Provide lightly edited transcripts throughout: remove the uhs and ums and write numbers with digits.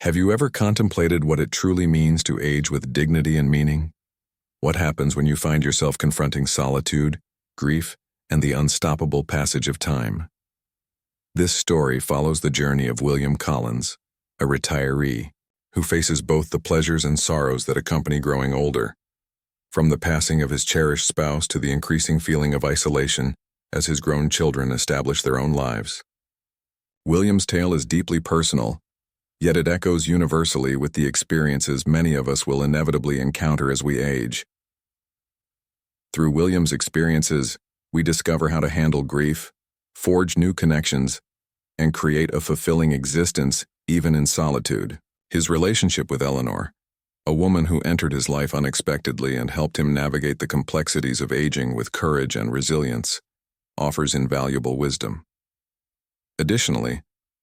Have you ever contemplated what it truly means to age with dignity and meaning? What happens when you find yourself confronting solitude, grief, and the unstoppable passage of time? This story follows the journey of William Collins, a retiree, who faces both the pleasures and sorrows that accompany growing older. From the passing of his cherished spouse to the increasing feeling of isolation as his grown children establish their own lives. William's tale is deeply personal, yet it echoes universally with the experiences many of us will inevitably encounter as we age. Through William's experiences, we discover how to handle grief, forge new connections, and create a fulfilling existence even in solitude. His relationship with Eleanor, a woman who entered his life unexpectedly and helped him navigate the complexities of aging with courage and resilience, offers invaluable wisdom. Additionally,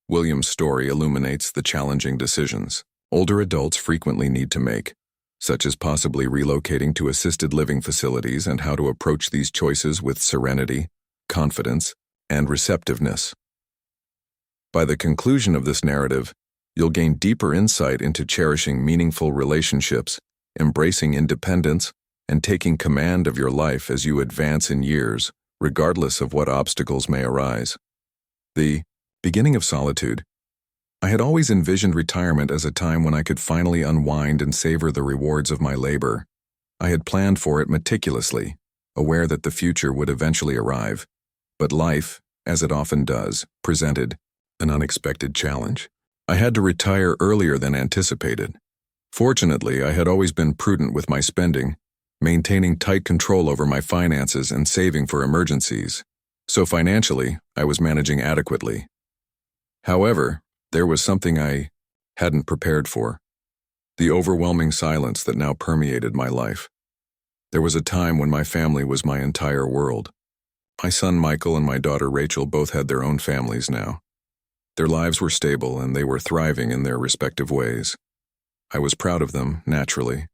William's story illuminates the challenging decisions older adults frequently need to make, such as possibly relocating to assisted living facilities, and how to approach these choices with serenity, confidence, and receptiveness. By the conclusion of this narrative, you'll gain deeper insight into cherishing meaningful relationships, embracing independence, and taking command of your life as you advance in years, regardless of what obstacles may arise. The beginning of solitude. I had always envisioned retirement as a time when I could finally unwind and savor the rewards of my labor. I had planned for it meticulously, aware that the future would eventually arrive. But life, as it often does, presented an unexpected challenge. I had to retire earlier than anticipated. Fortunately, I had always been prudent with my spending, maintaining tight control over my finances and saving for emergencies. So financially, I was managing adequately. However, there was something I hadn't prepared for: the overwhelming silence that now permeated my life. There was a time when my family was my entire world. My son Michael and my daughter Rachel both had their own families now. Their lives were stable and they were thriving in their respective ways. I was proud of them, naturally,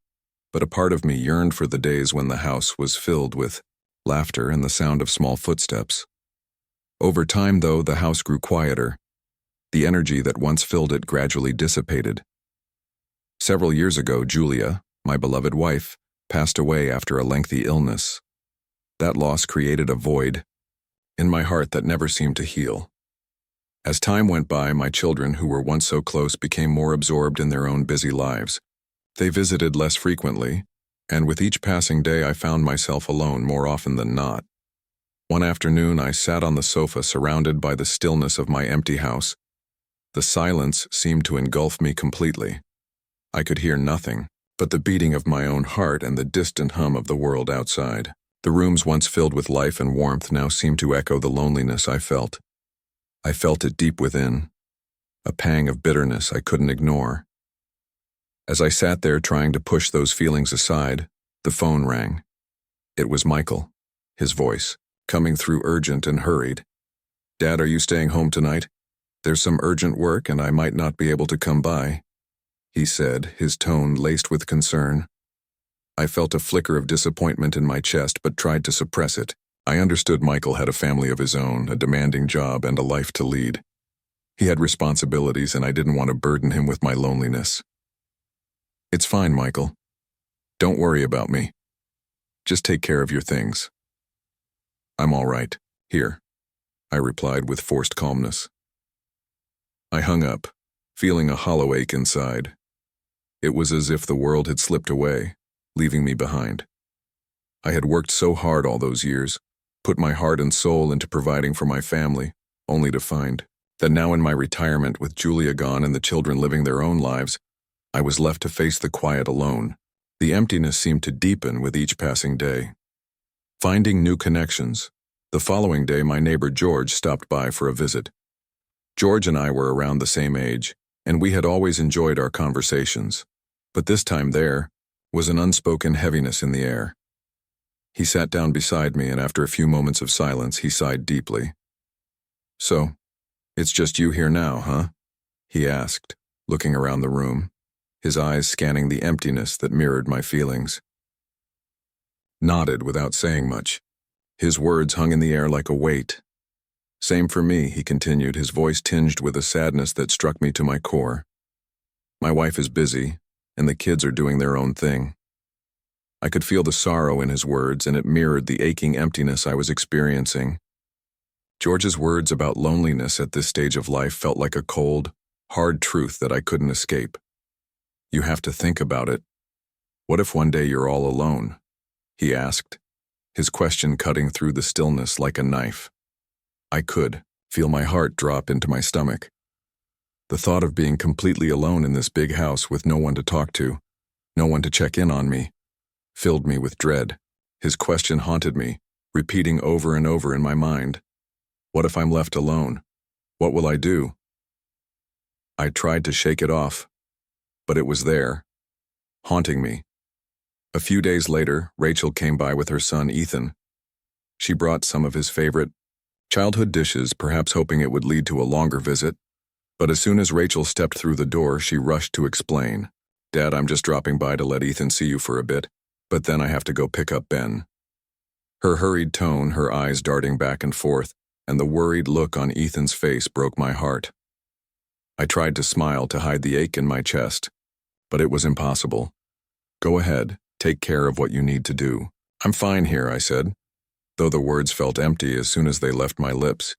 but a part of me yearned for the days when the house was filled with laughter and the sound of small footsteps. Over time, though, the house grew quieter. The energy that once filled it gradually dissipated. Several years ago, Julia, my beloved wife, passed away after a lengthy illness. That loss created a void in my heart that never seemed to heal. As time went by, my children, who were once so close, became more absorbed in their own busy lives. They visited less frequently, and with each passing day I found myself alone more often than not. One afternoon I sat on the sofa surrounded by the stillness of my empty house. The silence seemed to engulf me completely. I could hear nothing but the beating of my own heart and the distant hum of the world outside. The rooms once filled with life and warmth now seemed to echo the loneliness I felt. I felt it deep within, a pang of bitterness I couldn't ignore. As I sat there trying to push those feelings aside, the phone rang. It was Michael, his voice, coming through urgent and hurried. "Dad, are you staying home tonight? There's some urgent work and I might not be able to come by," he said, his tone laced with concern. I felt a flicker of disappointment in my chest but tried to suppress it. I understood Michael had a family of his own, a demanding job, and a life to lead. He had responsibilities and I didn't want to burden him with my loneliness. "It's fine, Michael. Don't worry about me. Just take care of your things." "I'm all right, here," I replied with forced calmness. I hung up, feeling a hollow ache inside. It was as if the world had slipped away, leaving me behind. I had worked so hard all those years, put my heart and soul into providing for my family, only to find that now in my retirement, with Julia gone and the children living their own lives, I was left to face the quiet alone. The emptiness seemed to deepen with each passing day. Finding new connections. The following day, my neighbor George stopped by for a visit. George and I were around the same age, and we had always enjoyed our conversations. But this time there was an unspoken heaviness in the air. He sat down beside me, and after a few moments of silence, he sighed deeply. "So, it's just you here now, huh?" he asked, looking around the room, his eyes scanning the emptiness that mirrored my feelings. Nodded without saying much. His words hung in the air like a weight. "Same for me," he continued, his voice tinged with a sadness that struck me to my core. My wife is busy, and the kids are doing their own thing. I could feel the sorrow in his words, and it mirrored the aching emptiness I was experiencing. George's words about loneliness at this stage of life felt like a cold, hard truth that I couldn't escape. You have to think about it. What if one day you're all alone? He asked, his question cutting through the stillness like a knife. I could feel my heart drop into my stomach. The thought of being completely alone in this big house with no one to talk to, no one to check in on me, filled me with dread. His question haunted me, repeating over and over in my mind. What if I'm left alone? What will I do? I tried to shake it off, but it was there, haunting me. A few days later, Rachel came by with her son Ethan. She brought some of his favorite childhood dishes, perhaps hoping it would lead to a longer visit. But as soon as Rachel stepped through the door, she rushed to explain. Dad, I'm just dropping by to let Ethan see you for a bit, but then I have to go pick up Ben. Her hurried tone, her eyes darting back and forth, and the worried look on Ethan's face broke my heart. I tried to smile to hide the ache in my chest, but it was impossible. Go ahead, take care of what you need to do. I'm fine here, I said, though the words felt empty as soon as they left my lips.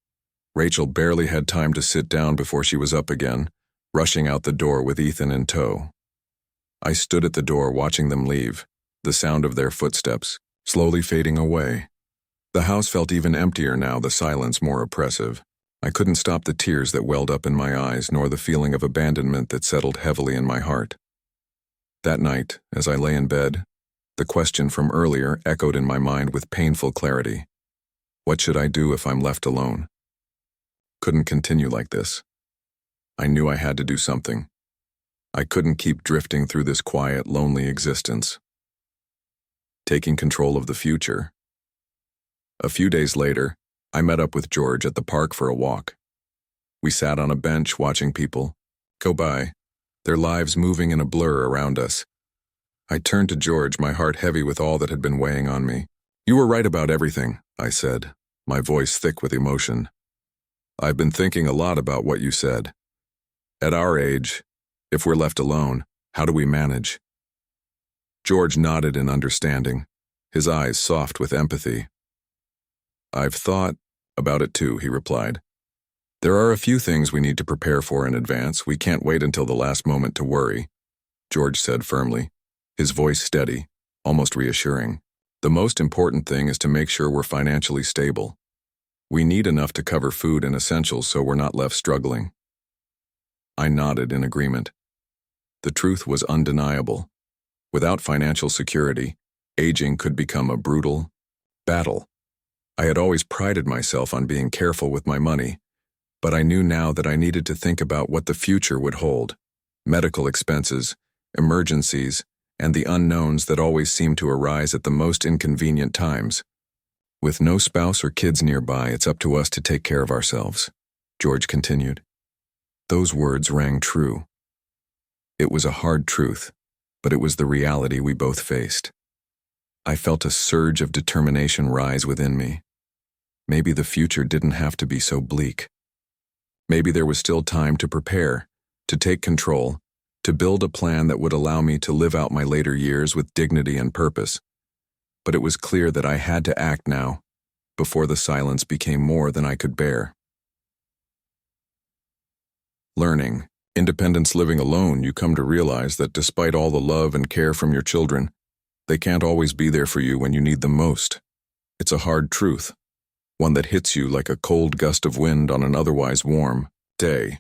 Rachel barely had time to sit down before she was up again, rushing out the door with Ethan in tow. I stood at the door watching them leave, the sound of their footsteps slowly fading away. The house felt even emptier now, the silence more oppressive. I couldn't stop the tears that welled up in my eyes, nor the feeling of abandonment that settled heavily in my heart. That night, as I lay in bed, the question from earlier echoed in my mind with painful clarity. What should I do if I'm left alone? Couldn't continue like this. I knew I had to do something. I couldn't keep drifting through this quiet, lonely existence. Taking control of the future. A few days later, I met up with George at the park for a walk. We sat on a bench watching people go by, their lives moving in a blur around us. I turned to George, my heart heavy with all that had been weighing on me. You were right about everything, I said, my voice thick with emotion. I've been thinking a lot about what you said. At our age, if we're left alone, how do we manage? George nodded in understanding, his eyes soft with empathy. I've thought about it too, he replied. There are a few things we need to prepare for in advance. We can't wait until the last moment to worry, George said firmly, his voice steady, almost reassuring. The most important thing is to make sure we're financially stable. We need enough to cover food and essentials so we're not left struggling. I nodded in agreement. The truth was undeniable. Without financial security, aging could become a brutal battle. I had always prided myself on being careful with my money, but I knew now that I needed to think about what the future would hold. Medical expenses, emergencies, and the unknowns that always seemed to arise at the most inconvenient times. With no spouse or kids nearby, it's up to us to take care of ourselves, George continued. Those words rang true. It was a hard truth, but it was the reality we both faced. I felt a surge of determination rise within me. Maybe the future didn't have to be so bleak. Maybe there was still time to prepare, to take control, to build a plan that would allow me to live out my later years with dignity and purpose. But it was clear that I had to act now, before the silence became more than I could bear. Learning, independence living alone, you come to realize that despite all the love and care from your children, they can't always be there for you when you need them most. It's a hard truth, one that hits you like a cold gust of wind on an otherwise warm day.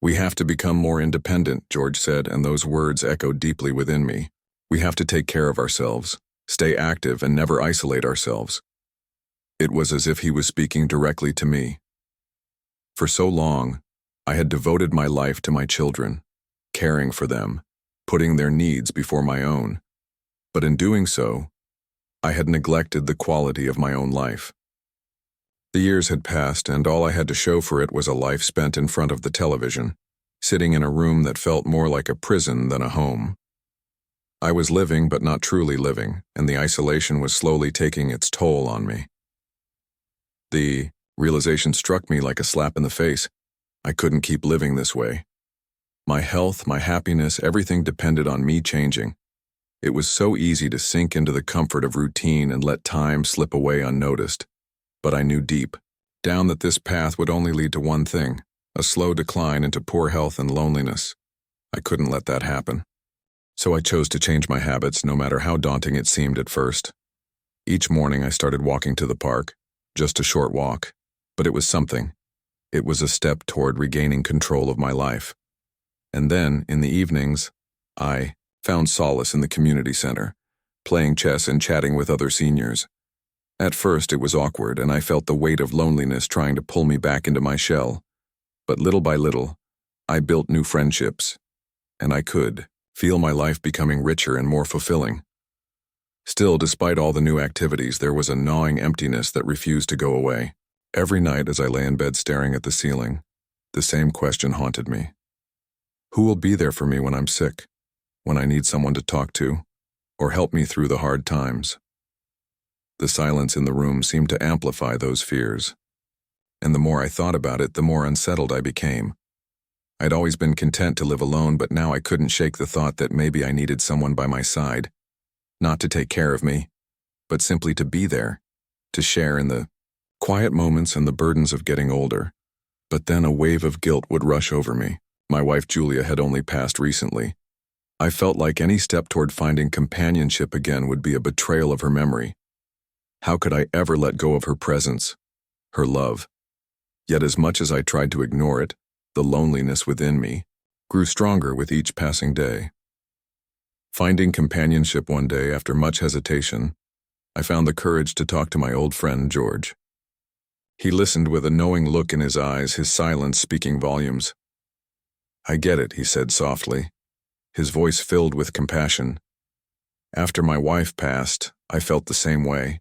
We have to become more independent, George said, and those words echoed deeply within me. We have to take care of ourselves, stay active, and never isolate ourselves. It was as if he was speaking directly to me. For so long, I had devoted my life to my children, caring for them, putting their needs before my own. But in doing so, I had neglected the quality of my own life. The years had passed, and all I had to show for it was a life spent in front of the television, sitting in a room that felt more like a prison than a home. I was living but not truly living, and the isolation was slowly taking its toll on me. The realization struck me like a slap in the face. I couldn't keep living this way. My health, my happiness, everything depended on me changing. It was so easy to sink into the comfort of routine and let time slip away unnoticed. But I knew deep down that this path would only lead to one thing, a slow decline into poor health and loneliness. I couldn't let that happen. So I chose to change my habits, no matter how daunting it seemed at first. Each morning I started walking to the park, just a short walk, but it was something. It was a step toward regaining control of my life. And then, in the evenings, I found solace in the community center, playing chess and chatting with other seniors. At first it was awkward, and I felt the weight of loneliness trying to pull me back into my shell. But little by little, I built new friendships, and I could feel my life becoming richer and more fulfilling. Still, despite all the new activities, there was a gnawing emptiness that refused to go away. Every night as I lay in bed staring at the ceiling, the same question haunted me. Who will be there for me when I'm sick, when I need someone to talk to, or help me through the hard times? The silence in the room seemed to amplify those fears. And the more I thought about it, the more unsettled I became. I'd always been content to live alone, but now I couldn't shake the thought that maybe I needed someone by my side. Not to take care of me, but simply to be there, to share in the quiet moments and the burdens of getting older. But then a wave of guilt would rush over me. My wife Julia had only passed recently. I felt like any step toward finding companionship again would be a betrayal of her memory. How could I ever let go of her presence, her love? Yet as much as I tried to ignore it, the loneliness within me grew stronger with each passing day. Finding companionship one day after much hesitation, I found the courage to talk to my old friend George. He listened with a knowing look in his eyes, his silence speaking volumes. "I get it," he said softly, his voice filled with compassion. "After my wife passed, I felt the same way.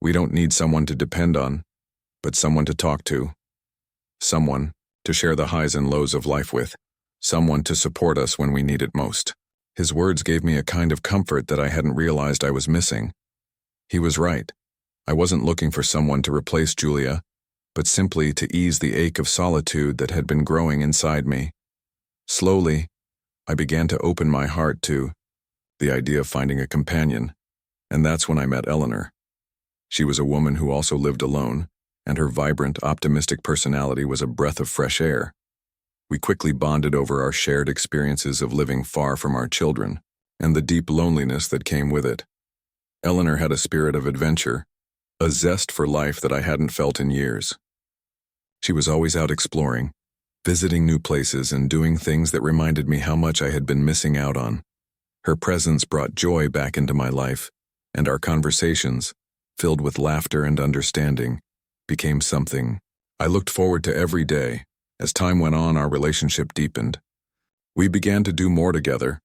We don't need someone to depend on, but someone to talk to. Someone to share the highs and lows of life with. Someone to support us when we need it most." His words gave me a kind of comfort that I hadn't realized I was missing. He was right. I wasn't looking for someone to replace Julia, but simply to ease the ache of solitude that had been growing inside me. Slowly, I began to open my heart to the idea of finding a companion, and that's when I met Eleanor. She was a woman who also lived alone, and her vibrant, optimistic personality was a breath of fresh air. We quickly bonded over our shared experiences of living far from our children, and the deep loneliness that came with it. Eleanor had a spirit of adventure, a zest for life that I hadn't felt in years. She was always out exploring, visiting new places and doing things that reminded me how much I had been missing out on. Her presence brought joy back into my life, and our conversations, filled with laughter and understanding, became something I looked forward to every day. As time went on, our relationship deepened. We began to do more together,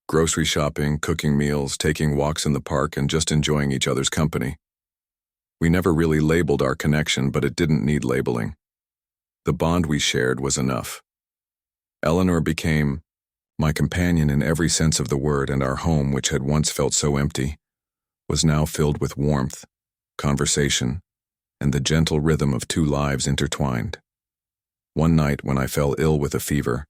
grocery shopping, cooking meals, taking walks in the park, and just enjoying each other's company. We never really labeled our connection, but it didn't need labeling. The bond we shared was enough. Eleanor became my companion in every sense of the word, and our home, which had once felt so empty, was now filled with warmth, conversation, and the gentle rhythm of two lives intertwined. One night when I fell ill with a fever,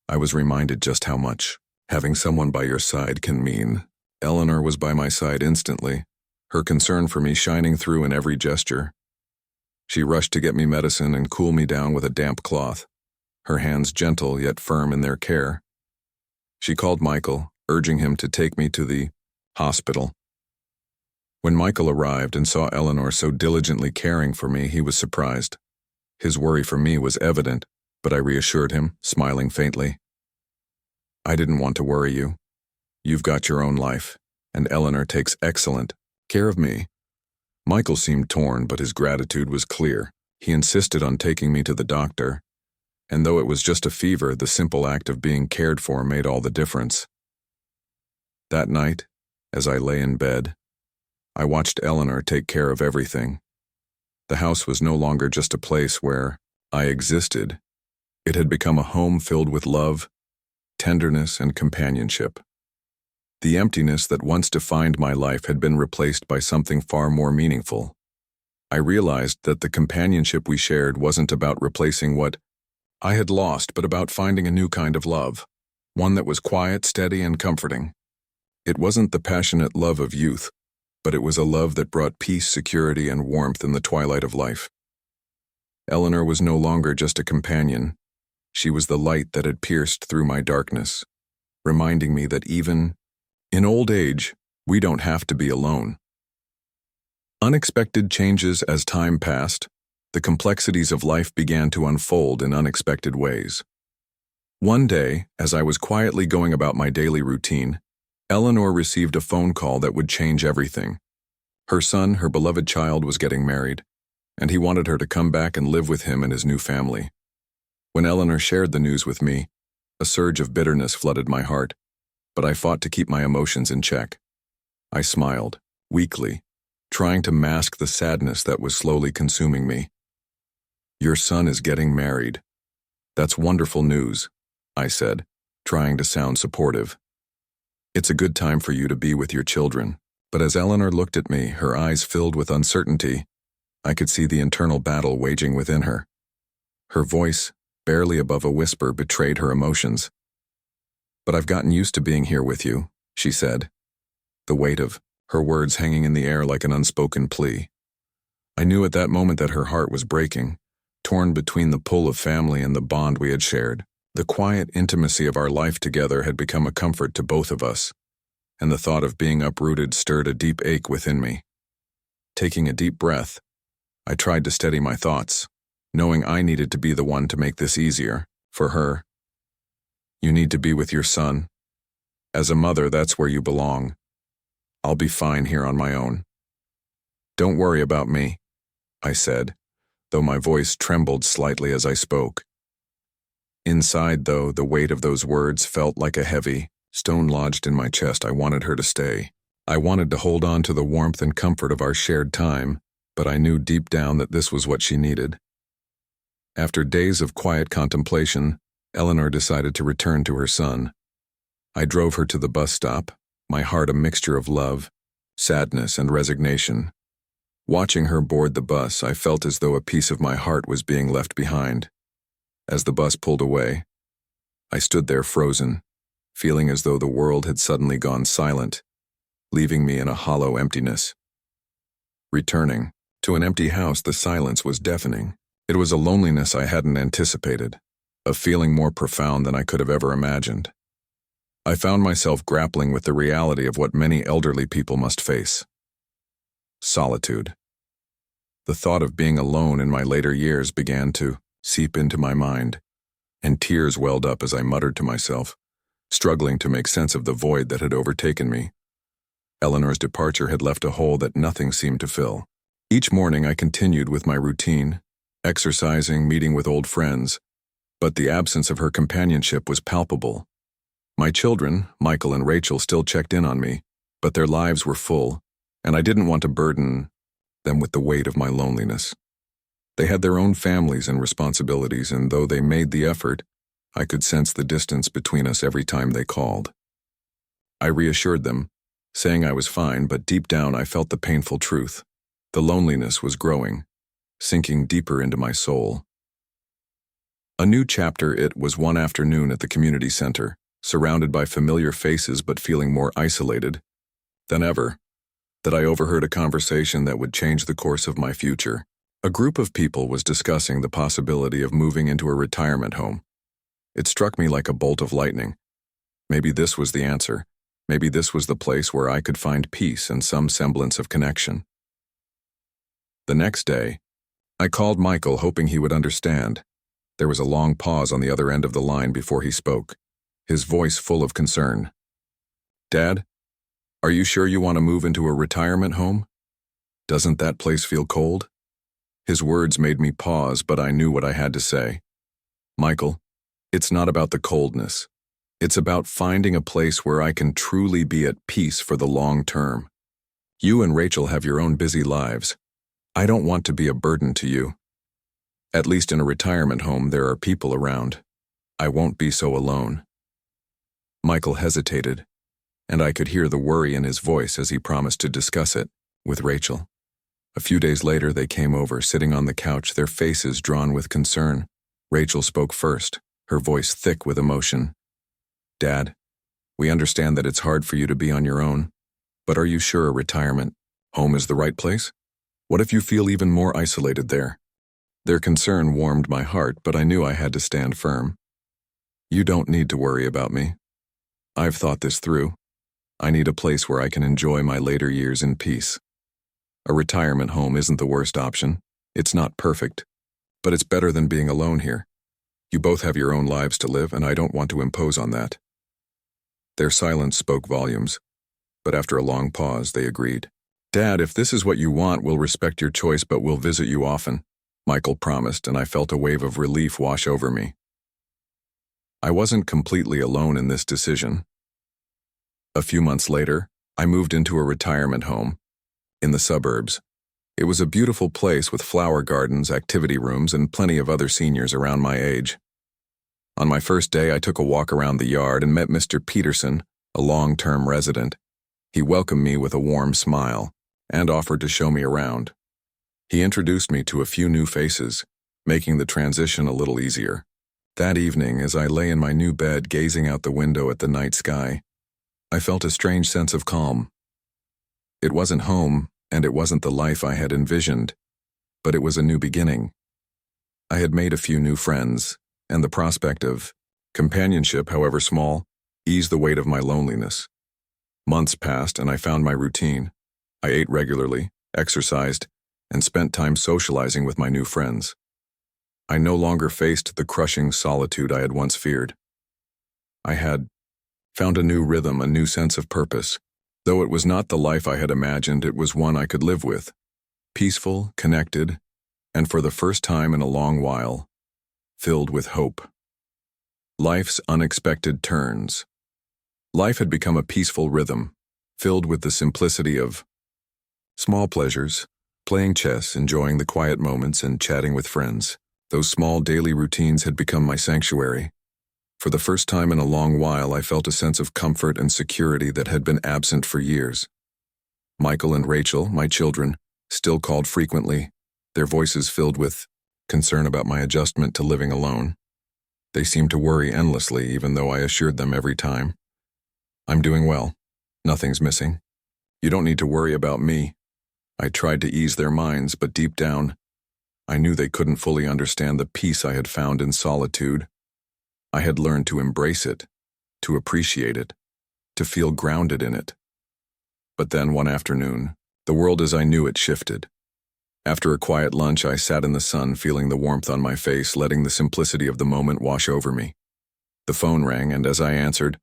I was reminded just how much having someone by your side can mean. Eleanor was by my side instantly, her concern for me shining through in every gesture. She rushed to get me medicine and cool me down with a damp cloth, her hands gentle yet firm in their care. She called Michael, urging him to take me to the hospital. When Michael arrived and saw Eleanor so diligently caring for me, he was surprised. His worry for me was evident, but I reassured him, smiling faintly. "I didn't want to worry you. You've got your own life, and Eleanor takes excellent care of me." Michael seemed torn, but his gratitude was clear. He insisted on taking me to the doctor, and though it was just a fever, the simple act of being cared for made all the difference. That night, as I lay in bed, I watched Eleanor take care of everything. The house was no longer just a place where I existed. It had become a home filled with love, tenderness, and companionship. The emptiness that once defined my life had been replaced by something far more meaningful. I realized that the companionship we shared wasn't about replacing what I had lost, but about finding a new kind of love, one that was quiet, steady, and comforting. It wasn't the passionate love of youth, but it was a love that brought peace, security, and warmth in the twilight of life. Eleanor was no longer just a companion. She was the light that had pierced through my darkness, reminding me that even in old age, we don't have to be alone. Unexpected changes as time passed. The complexities of life began to unfold in unexpected ways. One day, as I was quietly going about my daily routine, Eleanor received a phone call that would change everything. Her son, her beloved child, was getting married, and he wanted her to come back and live with him and his new family. When Eleanor shared the news with me, a surge of bitterness flooded my heart, but I fought to keep my emotions in check. I smiled, weakly, trying to mask the sadness that was slowly consuming me. "Your son is getting married. That's wonderful news," I said, trying to sound supportive. "It's a good time for you to be with your children." But as Eleanor looked at me, her eyes filled with uncertainty, I could see the internal battle waging within her. Her voice, barely above a whisper, betrayed her emotions. "But I've gotten used to being here with you," she said, the weight of her words hanging in the air like an unspoken plea. I knew at that moment that her heart was breaking, torn between the pull of family and the bond we had shared. The quiet intimacy of our life together had become a comfort to both of us, and the thought of being uprooted stirred a deep ache within me. Taking a deep breath, I tried to steady my thoughts, knowing I needed to be the one to make this easier, for her. "You need to be with your son. As a mother, that's where you belong. I'll be fine here on my own. Don't worry about me," I said, though my voice trembled slightly as I spoke. Inside, though, the weight of those words felt like a heavy stone lodged in my chest. I wanted her to stay. I wanted to hold on to the warmth and comfort of our shared time, but I knew deep down that this was what she needed. After days of quiet contemplation, Eleanor decided to return to her son. I drove her to the bus stop, my heart a mixture of love, sadness, and resignation. Watching her board the bus, I felt as though a piece of my heart was being left behind. As the bus pulled away, I stood there frozen, feeling as though the world had suddenly gone silent, leaving me in a hollow emptiness. Returning to an empty house, the silence was deafening. It was a loneliness I hadn't anticipated, a feeling more profound than I could have ever imagined. I found myself grappling with the reality of what many elderly people must face: solitude. The thought of being alone in my later years began to seep into my mind, and tears welled up as I muttered to myself, struggling to make sense of the void that had overtaken me. Eleanor's departure had left a hole that nothing seemed to fill. Each morning I continued with my routine, exercising, meeting with old friends, but the absence of her companionship was palpable. My children, Michael and Rachel, still checked in on me, but their lives were full, and I didn't want to burden them with the weight of my loneliness. They had their own families and responsibilities, and though they made the effort, I could sense the distance between us every time they called. I reassured them, saying I was fine, but deep down I felt the painful truth. The loneliness was growing, sinking deeper into my soul. A new chapter. It was one afternoon at the community center, surrounded by familiar faces but feeling more isolated than ever, that I overheard a conversation that would change the course of my future. A group of people was discussing the possibility of moving into a retirement home. It struck me like a bolt of lightning. Maybe this was the answer. Maybe this was the place where I could find peace and some semblance of connection. The next day, I called Michael, hoping he would understand. There was a long pause on the other end of the line before he spoke, his voice full of concern. "Dad, are you sure you want to move into a retirement home? Doesn't that place feel cold?" His words made me pause, but I knew what I had to say. "Michael, it's not about the coldness. It's about finding a place where I can truly be at peace for the long term. You and Rachel have your own busy lives. I don't want to be a burden to you. At least in a retirement home, there are people around. I won't be so alone." Michael hesitated, and I could hear the worry in his voice as he promised to discuss it with Rachel. A few days later, they came over, sitting on the couch, their faces drawn with concern. Rachel spoke first, her voice thick with emotion. "Dad, we understand that it's hard for you to be on your own, but are you sure a retirement home is the right place? What if you feel even more isolated there?" Their concern warmed my heart, but I knew I had to stand firm. "You don't need to worry about me. I've thought this through. I need a place where I can enjoy my later years in peace. A retirement home isn't the worst option. It's not perfect, but it's better than being alone here. You both have your own lives to live, and I don't want to impose on that." Their silence spoke volumes, but after a long pause, they agreed. "Dad, if this is what you want, we'll respect your choice, but we'll visit you often," Michael promised, and I felt a wave of relief wash over me. I wasn't completely alone in this decision. A few months later, I moved into a retirement home in the suburbs. It was a beautiful place with flower gardens, activity rooms, and plenty of other seniors around my age. On my first day, I took a walk around the yard and met Mr. Peterson, a long-term resident. He welcomed me with a warm smile and offered to show me around. He introduced me to a few new faces, making the transition a little easier. That evening, as I lay in my new bed gazing out the window at the night sky, I felt a strange sense of calm. It wasn't home, and it wasn't the life I had envisioned, but it was a new beginning. I had made a few new friends, and the prospect of companionship, however small, eased the weight of my loneliness. Months passed, and I found my routine. I ate regularly, exercised, and spent time socializing with my new friends. I no longer faced the crushing solitude I had once feared. I had found a new rhythm, a new sense of purpose. Though it was not the life I had imagined, it was one I could live with. Peaceful, connected, and for the first time in a long while, filled with hope. Life's unexpected turns. Life had become a peaceful rhythm, filled with the simplicity of small pleasures, playing chess, enjoying the quiet moments, and chatting with friends. Those small daily routines had become my sanctuary. For the first time in a long while, I felt a sense of comfort and security that had been absent for years. Michael and Rachel, my children, still called frequently, their voices filled with concern about my adjustment to living alone. They seemed to worry endlessly, even though I assured them every time, "I'm doing well. Nothing's missing. You don't need to worry about me." I tried to ease their minds, but deep down, I knew they couldn't fully understand the peace I had found in solitude. I had learned to embrace it, to appreciate it, to feel grounded in it. But then one afternoon, the world as I knew it shifted. After a quiet lunch, I sat in the sun, feeling the warmth on my face, letting the simplicity of the moment wash over me. The phone rang, and as I answered,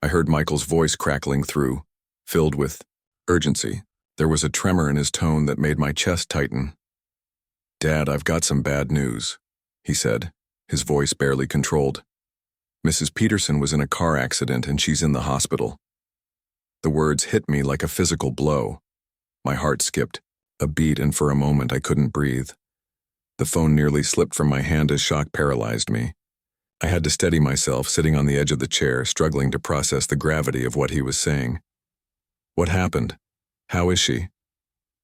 I heard Michael's voice crackling through, filled with urgency. There was a tremor in his tone that made my chest tighten. "Dad, I've got some bad news," he said, his voice barely controlled. "Mrs. Peterson was in a car accident and she's in the hospital." The words hit me like a physical blow. My heart skipped a beat, and for a moment I couldn't breathe. The phone nearly slipped from my hand as shock paralyzed me. I had to steady myself, sitting on the edge of the chair, struggling to process the gravity of what he was saying. "What happened? How is she?"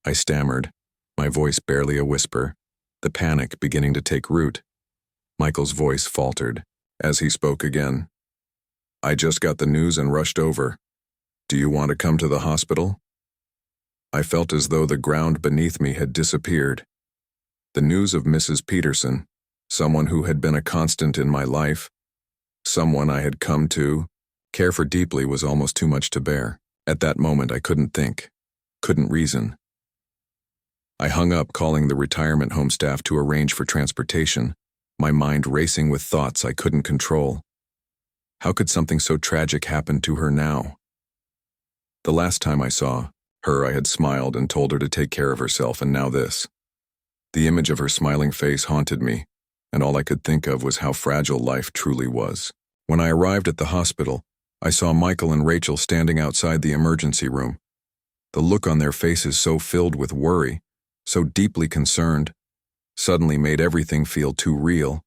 I stammered, my voice barely a whisper, the panic beginning to take root. Michael's voice faltered as he spoke again. "I just got the news and rushed over. Do you want to come to the hospital?" I felt as though the ground beneath me had disappeared. The news of Mrs. Peterson, someone who had been a constant in my life, someone I had come to care for deeply, was almost too much to bear. At that moment, I couldn't think, couldn't reason. I hung up, calling the retirement home staff to arrange for transportation, my mind racing with thoughts I couldn't control. How could something so tragic happen to her now? The last time I saw her, I had smiled and told her to take care of herself, and now this. The image of her smiling face haunted me, and all I could think of was how fragile life truly was. When I arrived at the hospital, I saw Michael and Rachel standing outside the emergency room. The look on their faces, so filled with worry, so deeply concerned, suddenly made everything feel too real.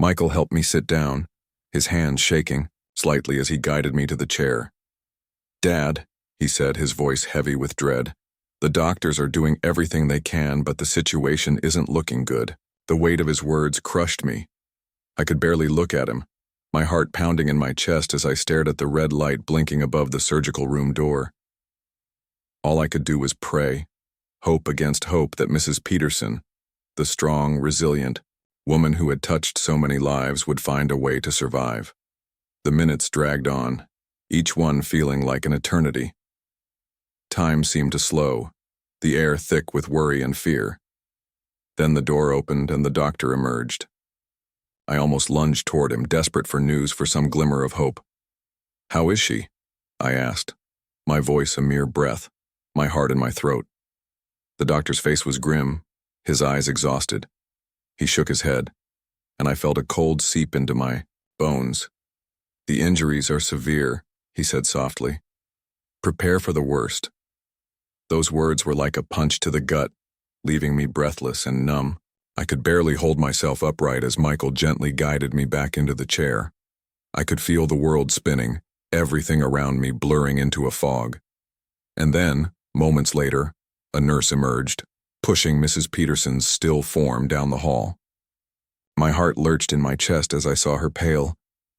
Michael helped me sit down, his hands shaking slightly as he guided me to the chair. "Dad," he said, his voice heavy with dread, "the doctors are doing everything they can, but the situation isn't looking good." The weight of his words crushed me, I could barely look at him, my heart pounding in my chest as I stared at the red light blinking above the surgical room door. All I could do was pray, hope against hope that Mrs. Peterson, the strong, resilient woman who had touched so many lives, would find a way to survive. The minutes dragged on, each one feeling like an eternity. Time seemed to slow, the air thick with worry and fear. Then the door opened and the doctor emerged. I almost lunged toward him, desperate for news, for some glimmer of hope. "How is she?" I asked, my voice a mere breath, my heart in my throat. The doctor's face was grim, his eyes exhausted. He shook his head, and I felt a cold seep into my bones. "The injuries are severe," he said softly. "Prepare for the worst." Those words were like a punch to the gut, leaving me breathless and numb. I could barely hold myself upright as Michael gently guided me back into the chair. I could feel the world spinning, everything around me blurring into a fog. And then, moments later, a nurse emerged, pushing Mrs. Peterson's still form down the hall. My heart lurched in my chest as I saw her pale,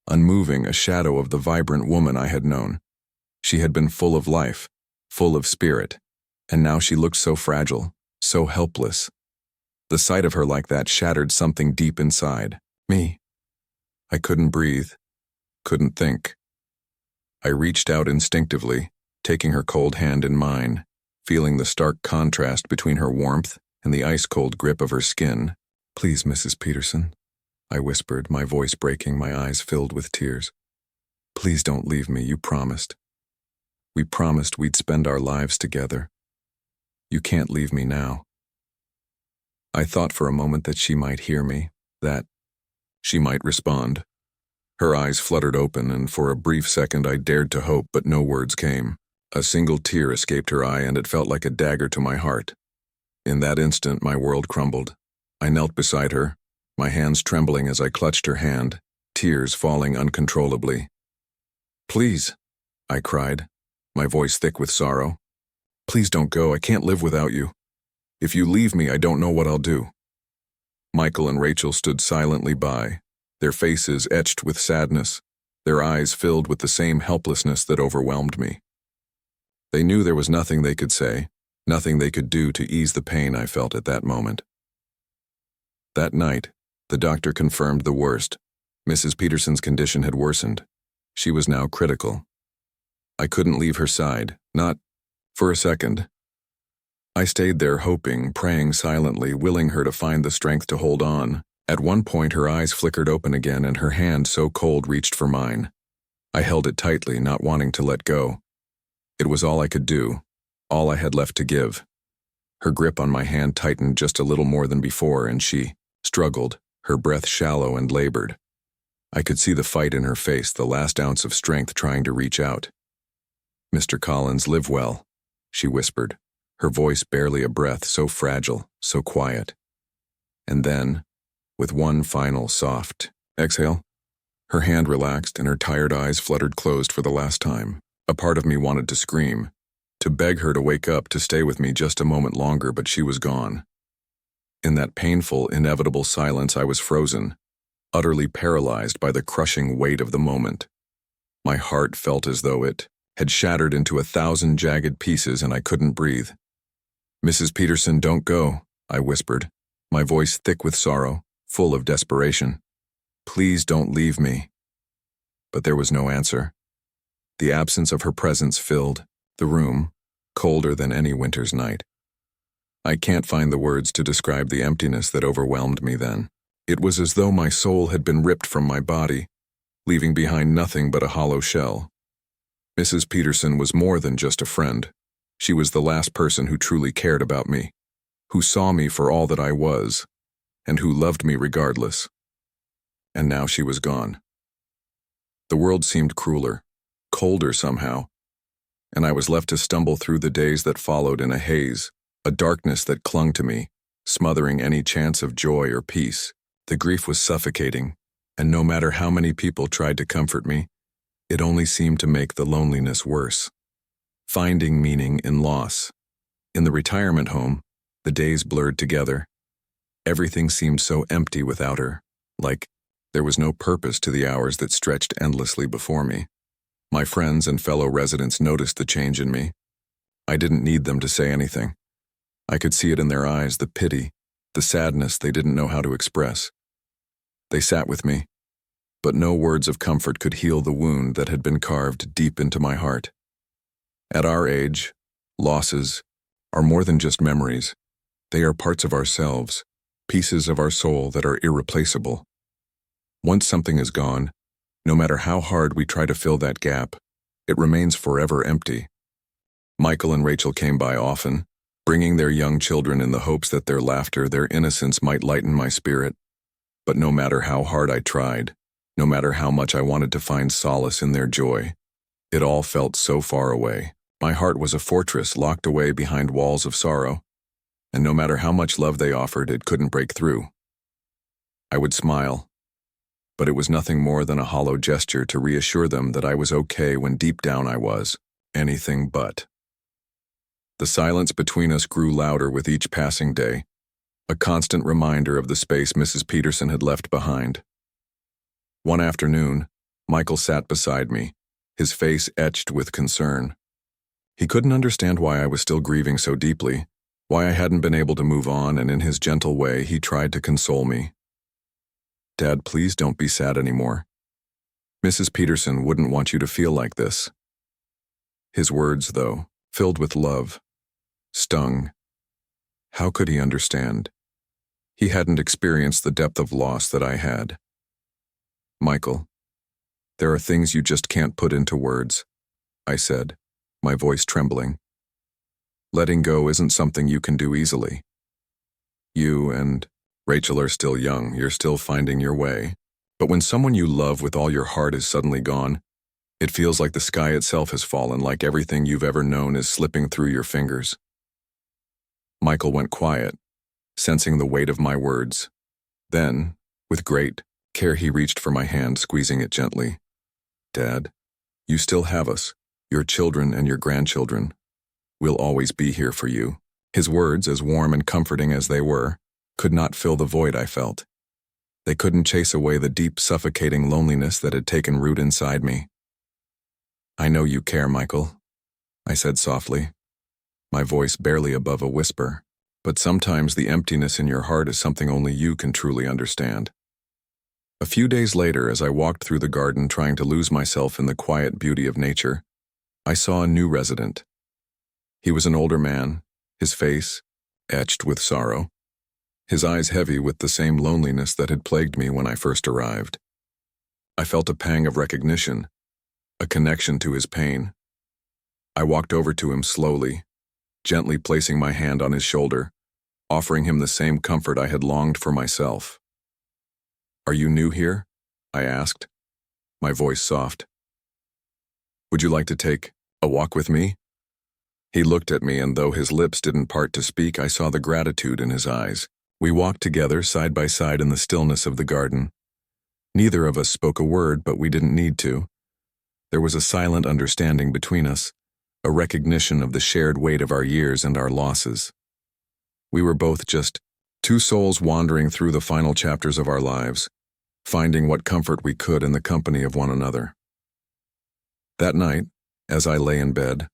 unmoving, a shadow of the vibrant woman I had known. She had been full of life, full of spirit, and now she looked so fragile, so helpless. The sight of her like that shattered something deep inside me. I couldn't breathe, couldn't think. I reached out instinctively, taking her cold hand in mine, feeling the stark contrast between her warmth and the ice-cold grip of her skin. "Please, Mrs. Peterson," I whispered, my voice breaking, my eyes filled with tears. "Please don't leave me, you promised. We promised we'd spend our lives together. You can't leave me now." I thought for a moment that she might hear me, that she might respond. Her eyes fluttered open, and for a brief second I dared to hope, but no words came. A single tear escaped her eye, and it felt like a dagger to my heart. In that instant, my world crumbled. I knelt beside her, my hands trembling as I clutched her hand, tears falling uncontrollably. "Please," I cried, my voice thick with sorrow. "Please don't go. I can't live without you. If you leave me, I don't know what I'll do." Michael and Rachel stood silently by, their faces etched with sadness, their eyes filled with the same helplessness that overwhelmed me. They knew there was nothing they could say, nothing they could do to ease the pain I felt at that moment. That night, the doctor confirmed the worst. Mrs. Peterson's condition had worsened. She was now critical. I couldn't leave her side, not for a second. I stayed there hoping, praying silently, willing her to find the strength to hold on. At one point, her eyes flickered open again, and her hand, so cold, reached for mine. I held it tightly, not wanting to let go. It was all I could do, all I had left to give. Her grip on my hand tightened just a little more than before, and she struggled, her breath shallow and labored. I could see the fight in her face, the last ounce of strength trying to reach out. "Mr. Collins, live well," she whispered, her voice barely a breath, so fragile, so quiet. And then, with one final soft exhale, her hand relaxed and her tired eyes fluttered closed for the last time. A part of me wanted to scream, to beg her to wake up, to stay with me just a moment longer, but she was gone. In that painful, inevitable silence, I was frozen, utterly paralyzed by the crushing weight of the moment. My heart felt as though it had shattered into 1,000 jagged pieces, and I couldn't breathe. "Mrs. Peterson, don't go," I whispered, my voice thick with sorrow, full of desperation. "Please don't leave me." But there was no answer. The absence of her presence filled the room, colder than any winter's night. I can't find the words to describe the emptiness that overwhelmed me then. It was as though my soul had been ripped from my body, leaving behind nothing but a hollow shell. Mrs. Peterson was more than just a friend. She was the last person who truly cared about me, who saw me for all that I was, and who loved me regardless. And now she was gone. The world seemed crueler, colder somehow, and I was left to stumble through the days that followed in a haze, a darkness that clung to me, smothering any chance of joy or peace. The grief was suffocating, and no matter how many people tried to comfort me, it only seemed to make the loneliness worse. Finding meaning in loss. In the retirement home, the days blurred together. Everything seemed so empty without her, like There was no purpose to the hours that stretched endlessly before me. My friends and fellow residents noticed the change in me. I didn't need them to say anything. I could see it in their eyes, the pity, the sadness they didn't know how to express. They sat with me, but no words of comfort could heal the wound that had been carved deep into my heart. At our age, losses are more than just memories. They are parts of ourselves, pieces of our soul that are irreplaceable. Once something is gone, no matter how hard we try to fill that gap, it remains forever empty. Michael and Rachel came by often, bringing their young children in the hopes that their laughter, their innocence might lighten my spirit. But no matter how hard I tried, no matter how much I wanted to find solace in their joy, it all felt so far away. My heart was a fortress locked away behind walls of sorrow, and no matter how much love they offered, it couldn't break through. I would smile, but it was nothing more than a hollow gesture to reassure them that I was okay when deep down I was anything but. The silence between us grew louder with each passing day, a constant reminder of the space Mrs. Peterson had left behind. One afternoon, Michael sat beside me, his face etched with concern. He couldn't understand why I was still grieving so deeply, why I hadn't been able to move on, and in his gentle way, he tried to console me. "Dad, please don't be sad anymore. Mrs. Peterson wouldn't want you to feel like this." His words, though, filled with love, stung. How could he understand? He hadn't experienced the depth of loss that I had. "Michael, there are things you just can't put into words," I said, my voice trembling. "Letting go isn't something you can do easily. You and Rachel are still young, you're still finding your way. But when someone you love with all your heart is suddenly gone, it feels like the sky itself has fallen, like everything you've ever known is slipping through your fingers." Michael went quiet, sensing the weight of my words. Then, with great care, he reached for my hand, squeezing it gently. "Dad, you still have us, your children and your grandchildren. We'll always be here for you." His words, as warm and comforting as they were, could not fill the void I felt. They couldn't chase away the deep, suffocating loneliness that had taken root inside me. "I know you care, Michael," I said softly, my voice barely above a whisper. "But sometimes the emptiness in your heart is something only you can truly understand." A few days later, as I walked through the garden trying to lose myself in the quiet beauty of nature, I saw a new resident. He was an older man, his face etched with sorrow, his eyes heavy with the same loneliness that had plagued me when I first arrived. I felt a pang of recognition, a connection to his pain. I walked over to him slowly, gently placing my hand on his shoulder, offering him the same comfort I had longed for myself. "Are you new here?" I asked, my voice soft. "Would you like to take a walk with me?" He looked at me, and though his lips didn't part to speak, I saw the gratitude in his eyes. We walked together, side by side in the stillness of the garden. Neither of us spoke a word, but we didn't need to. There was a silent understanding between us, a recognition of the shared weight of our years and our losses. We were both just two souls wandering through the final chapters of our lives, finding what comfort we could in the company of one another. That night, as I lay in bed,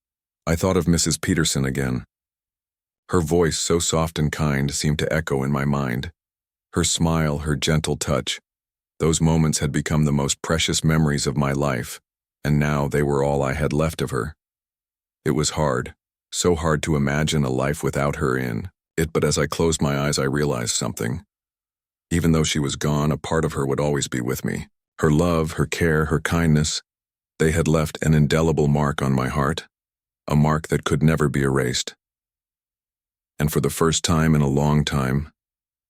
I thought of Mrs. Peterson again. Her voice, so soft and kind, seemed to echo in my mind. Her smile, her gentle touch, those moments had become the most precious memories of my life, and now they were all I had left of her. It was hard, so hard to imagine a life without her in it, but as I closed my eyes, I realized something. Even though she was gone, a part of her would always be with me. Her love, her care, her kindness, they had left an indelible mark on my heart, a mark that could never be erased. And for the first time in a long time,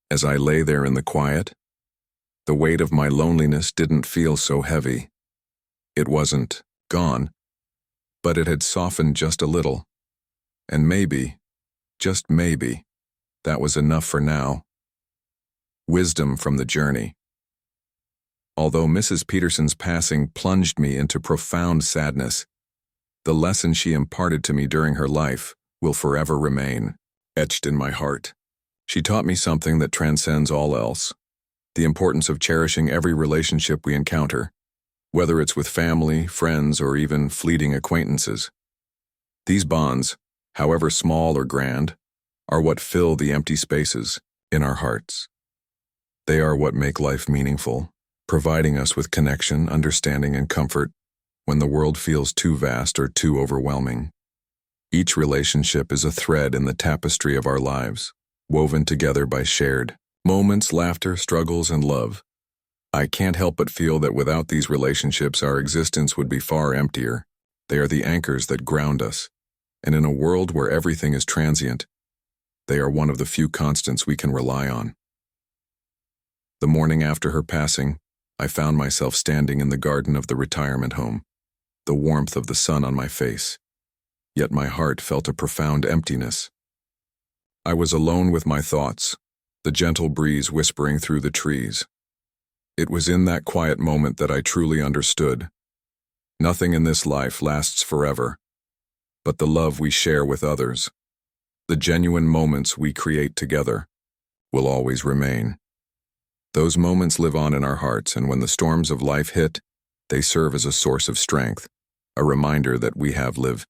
as I lay there in the quiet, the weight of my loneliness didn't feel so heavy. It wasn't gone, but it had softened just a little. And maybe, just maybe, that was enough for now. Wisdom from the journey. Although Mrs. Peterson's passing plunged me into profound sadness, the lesson she imparted to me during her life will forever remain etched in my heart. She taught me something that transcends all else. the importance of cherishing every relationship we encounter, whether it's with family, friends, or even fleeting acquaintances. These bonds, however small or grand, are what fill the empty spaces in our hearts. They are what make life meaningful, providing us with connection, understanding, and comfort when the world feels too vast or too overwhelming. Each relationship is a thread in the tapestry of our lives, woven together by shared moments, laughter, struggles, and love. I can't help but feel that without these relationships, our existence would be far emptier. They are the anchors that ground us, and in a world where everything is transient, they are one of the few constants we can rely on. The morning after her passing, I found myself standing in the garden of the retirement home, the warmth of the sun on my face. Yet my heart felt a profound emptiness. I was alone with my thoughts, the gentle breeze whispering through the trees. It was in that quiet moment that I truly understood. Nothing in this life lasts forever, but the love we share with others, the genuine moments we create together, will always remain. Those moments live on in our hearts, and when the storms of life hit, they serve as a source of strength, a reminder that we have lived